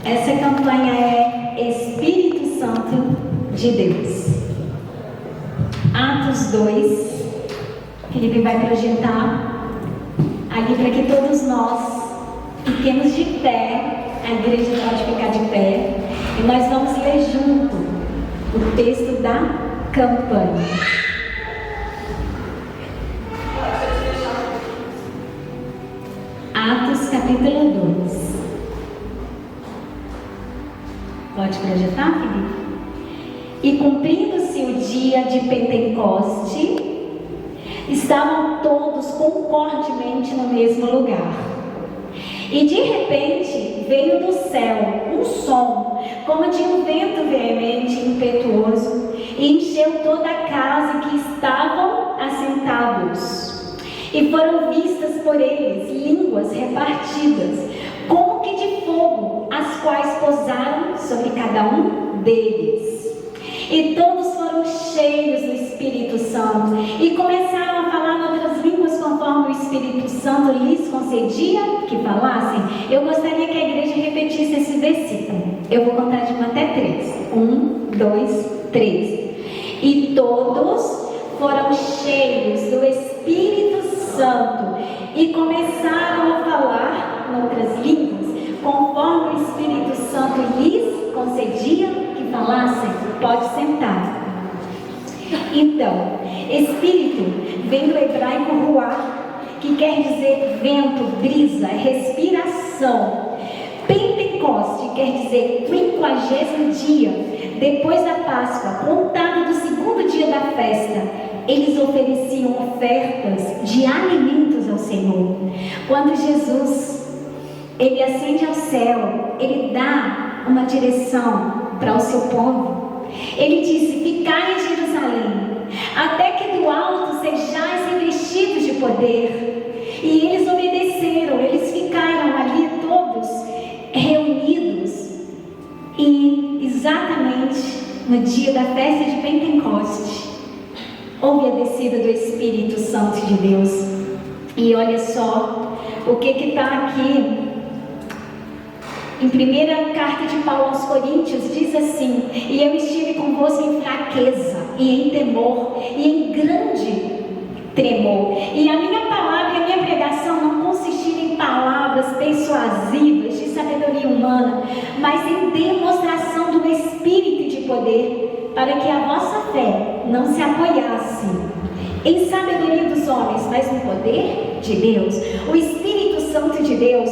Essa campanha é Espírito Santo de Deus. Atos 2, Felipe vai projetar ali para que todos nós fiquemos de pé. A igreja pode ficar de pé e nós vamos ler junto o texto da campanha. Atos capítulo 2. Pode projetar, Felipe? E cumprindo-se o dia de Pentecoste, estavam todos concordemente no mesmo lugar. E de repente veio do céu um som, como de um vento veemente e impetuoso, e encheu toda a casa em que estavam assentados. E foram vistas por eles línguas repartidas, como que de fogo, as quais pousaram sobre cada um deles. E todos foram cheios do Espírito Santo e começaram a falar em outras línguas conforme o Espírito Santo lhes concedia que falassem. Eu gostaria que a igreja repetisse esse versículo. Eu vou contar de 1 até 3. 1, 2, 3. E todos foram cheios do Espírito Santo e começaram a falar em outras línguas conforme o Espírito Santo lhes concedia que falassem. Pode sentar. Então, Espírito vem do hebraico ruach, que quer dizer vento, brisa, respiração. Pentecoste quer dizer 50º dia depois da Páscoa, contado do segundo dia da festa. Eles ofereciam ofertas de alimentos ao Senhor. Quando Jesus ele ascende ao céu, ele dá uma direção para o seu povo. Ele disse: ficai em Jerusalém, até que do alto sejais revestidos de poder. E eles obedeceram, eles ficaram ali todos reunidos. E exatamente no dia da festa de Pentecoste, houve a descida do Espírito Santo de Deus. E olha só o que está aqui. Em primeira carta de Paulo aos Coríntios diz assim: e eu estive convosco em fraqueza e em temor e em grande tremor. E a minha palavra e a minha pregação não consistiram em palavras persuasivas de sabedoria humana, mas em demonstração do Espírito e de poder, para que a vossa fé não se apoiasse em sabedoria dos homens, mas no poder de Deus. O Espírito Santo de Deus,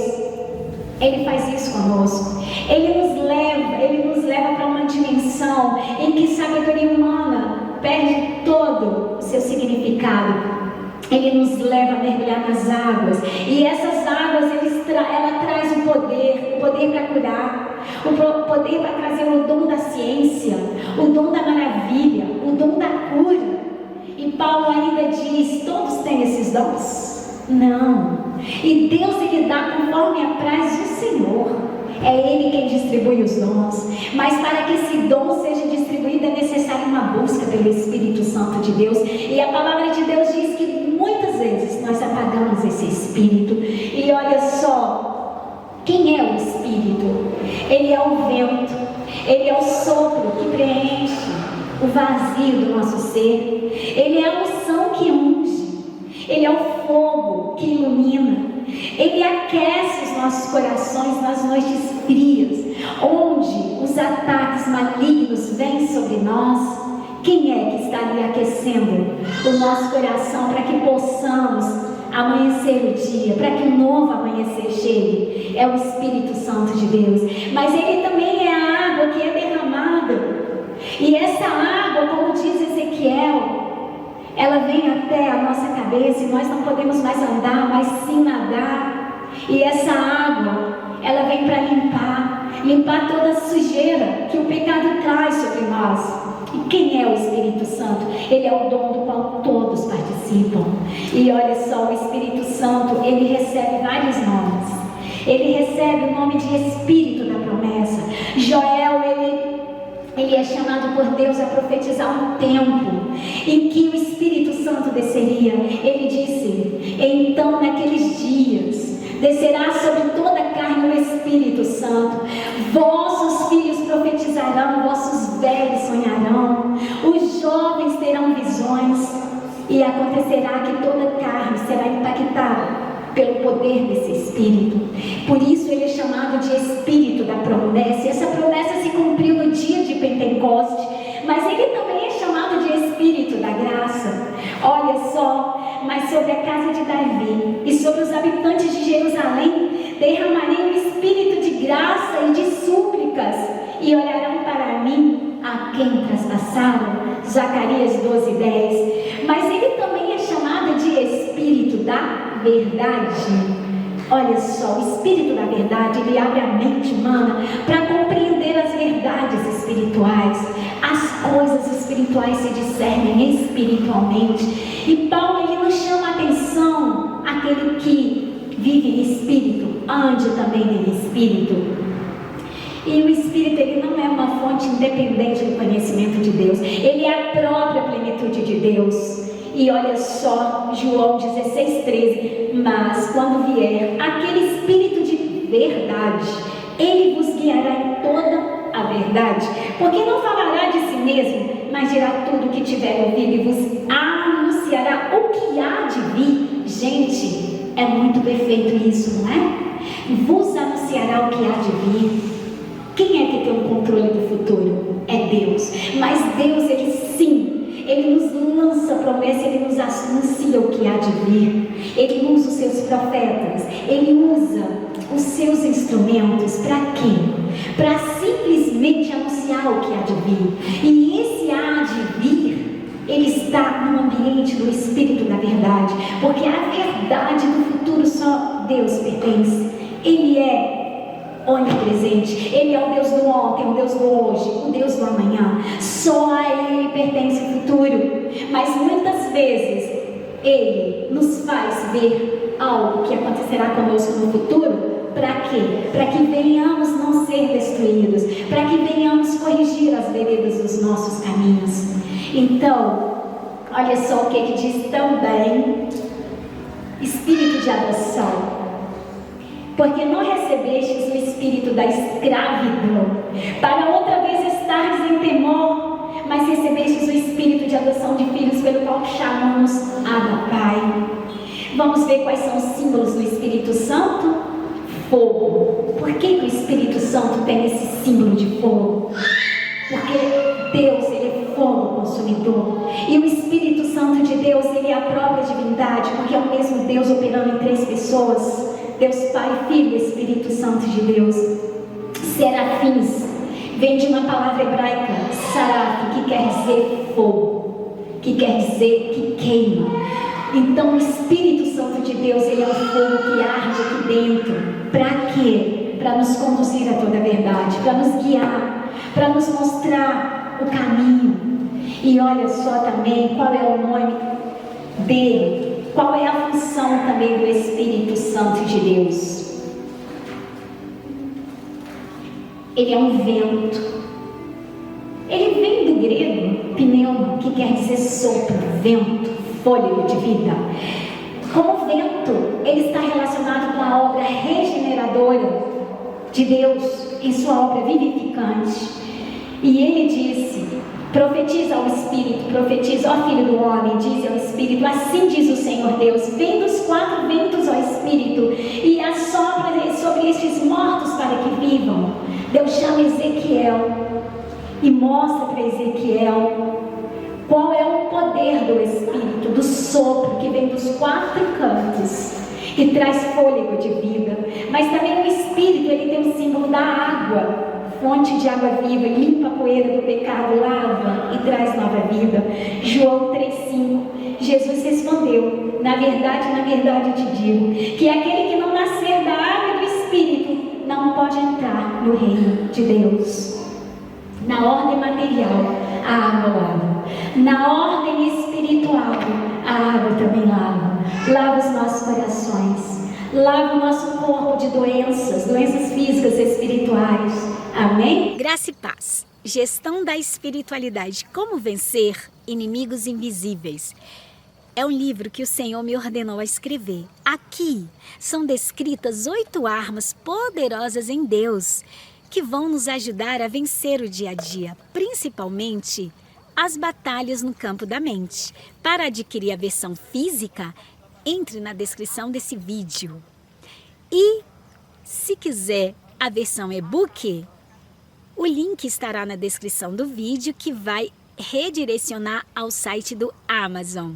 ele faz isso conosco. Ele nos leva para uma dimensão em que sabedoria humana perde todo o seu significado. Ele nos leva a mergulhar nas águas, e essas águas ela traz o poder para curar, o poder para trazer o dom da ciência, o dom da maravilha, o dom da cura. E Paulo ainda diz: todos têm esses dons? Não. E Deus ele dá conforme apraz do Senhor. É Ele quem distribui os dons. Mas para que esse dom seja distribuído é necessária uma busca pelo Espírito Santo de Deus. E a palavra de Deus diz que muitas vezes nós apagamos esse Espírito. E olha só, quem é o Espírito? Ele é o vento, ele é o sopro que preenche o vazio do nosso ser. Ele é a unção que unge. Ele é o fogo que ilumina. Ele aquece os nossos corações nas noites frias, onde os ataques malignos vêm sobre nós. Quem é que está ali aquecendo o nosso coração para que possamos amanhecer o dia, para que o novo amanhecer chegue? É o Espírito Santo de Deus. Mas ele também é a água que é derramada. E essa água, como diz Ezequiel, ela vem até a nossa cabeça e nós não podemos mais andar, mas sim nadar. E essa água, ela vem para limpar toda a sujeira que o pecado traz sobre nós. E quem é o Espírito Santo? Ele é o dom do qual todos participam. E olha só, o Espírito Santo, ele recebe vários nomes. Ele recebe o nome de Espírito da promessa. Joel, ele é chamado por Deus a profetizar um tempo em que o Espírito Santo desceria. Ele disse: então naqueles dias descerá sobre toda a carne o Espírito Espírito Santo. Vossos filhos profetizarão, vossos velhos sonharão, os jovens terão visões, e acontecerá que toda carne será impactada pelo poder desse Espírito. Por isso ele é chamado de Espírito da promessa. E essa promessa se cumpriu no dia de Pentecoste, mas ele também é chamado de Espírito da graça. Olha só, mas sobre a casa de Davi e sobre os habitantes de Jerusalém derramarei o Espírito de graça e de súplicas, e olharão para mim a quem traspassaram. Zacarias 12:10. Mas ele também é chamado de Espírito da verdade. Olha só, o Espírito da verdade, ele abre a mente humana para compreender as verdades espirituais. As coisas espirituais se discernem espiritualmente. E Paulo, ele nos chama a atenção, aquele que vive em Espírito, ande também em Espírito. E o Espírito, ele não é uma fonte independente do conhecimento de Deus. Ele é a própria plenitude de Deus. E olha só, João 16:13. Mas quando vier aquele Espírito de verdade, ele vos guiará em toda a verdade. Porque não falará de si mesmo, mas dirá tudo o que tiver ouvido e vos anunciará o que há de vir. Gente, é muito perfeito isso, não é? Vos anunciará o que há de vir. Quem é que tem o controle do futuro? É Deus. Mas Deus, ele sim, ele nos lança promessa, ele nos anuncia o que há de vir. Ele usa os seus profetas, ele usa os seus instrumentos. Para quê? Para simplesmente anunciar o que há de vir. E esse há de vir, ele está no ambiente do Espírito da verdade, porque a verdade do futuro só Deus pertence. Ele é onipresente, ele é o Deus do ontem, o Deus do hoje, o Deus do amanhã. Só a ele pertence o futuro. Mas muitas vezes ele nos faz ver algo que acontecerá conosco no futuro. Para quê? Para que venhamos não ser destruídos, para que venhamos corrigir as veredas dos nossos caminhos. Então, olha só o que diz também: Espírito de adoção. Porque não recebestes o espírito da escravidão, para outra vez estardes em temor, mas recebestes o espírito de adoção de filhos, pelo qual chamamos Abba, Pai. Vamos ver quais são os símbolos do Espírito Santo? Fogo. Por que o Espírito Santo tem esse símbolo de fogo? Porque Deus, ele é fogo consumidor. E o Espírito Santo de Deus, ele é a própria divindade, porque é o mesmo Deus operando em 3 pessoas. Deus Pai, Filho e Espírito Santo de Deus. Serafins vem de uma palavra hebraica, saraf, que quer dizer fogo, que quer dizer que queima. Então o Espírito Santo de Deus, ele é o fogo que arde aqui dentro. Para quê? Para nos conduzir a toda a verdade, para nos guiar, para nos mostrar o caminho. E olha só também qual é o nome dele. Qual é a função também do Espírito Santo de Deus? Ele é um vento. Ele vem do grego pneuma, que quer dizer sopro, vento, fôlego de vida. Como vento, ele está relacionado com a obra regeneradora de Deus em sua obra vivificante. E ele disse: profetiza ao Espírito, profetiza ao Filho do Homem, diz ao Espírito, assim diz o Senhor Deus: vem dos 4 ventos ao Espírito e assopra sobre estes mortos para que vivam. Deus chama Ezequiel e mostra para Ezequiel qual é o poder do Espírito, do sopro que vem dos 4 cantos e traz fôlego de vida. Mas também o Espírito, ele tem o símbolo da água, fonte de água viva, limpa a poeira do pecado, lava e traz nova vida. João 3,5. Jesus respondeu: na verdade te digo, que aquele que não nascer da água e do Espírito não pode entrar no reino de Deus. Na ordem material, a água lava. Na ordem espiritual, a água também lava. Lava os nossos corações, lava o nosso corpo de doenças físicas e espirituais. Amém? Graça e paz. Gestão da espiritualidade. Como vencer inimigos invisíveis. é um livro que o Senhor me ordenou a escrever. Aqui são descritas 8 armas poderosas em Deus que vão nos ajudar a vencer o dia a dia, principalmente as batalhas no campo da mente. Para adquirir a versão física, entre na descrição desse vídeo. E se quiser a versão e-book, o link estará na descrição do vídeo, que vai redirecionar ao site do Amazon.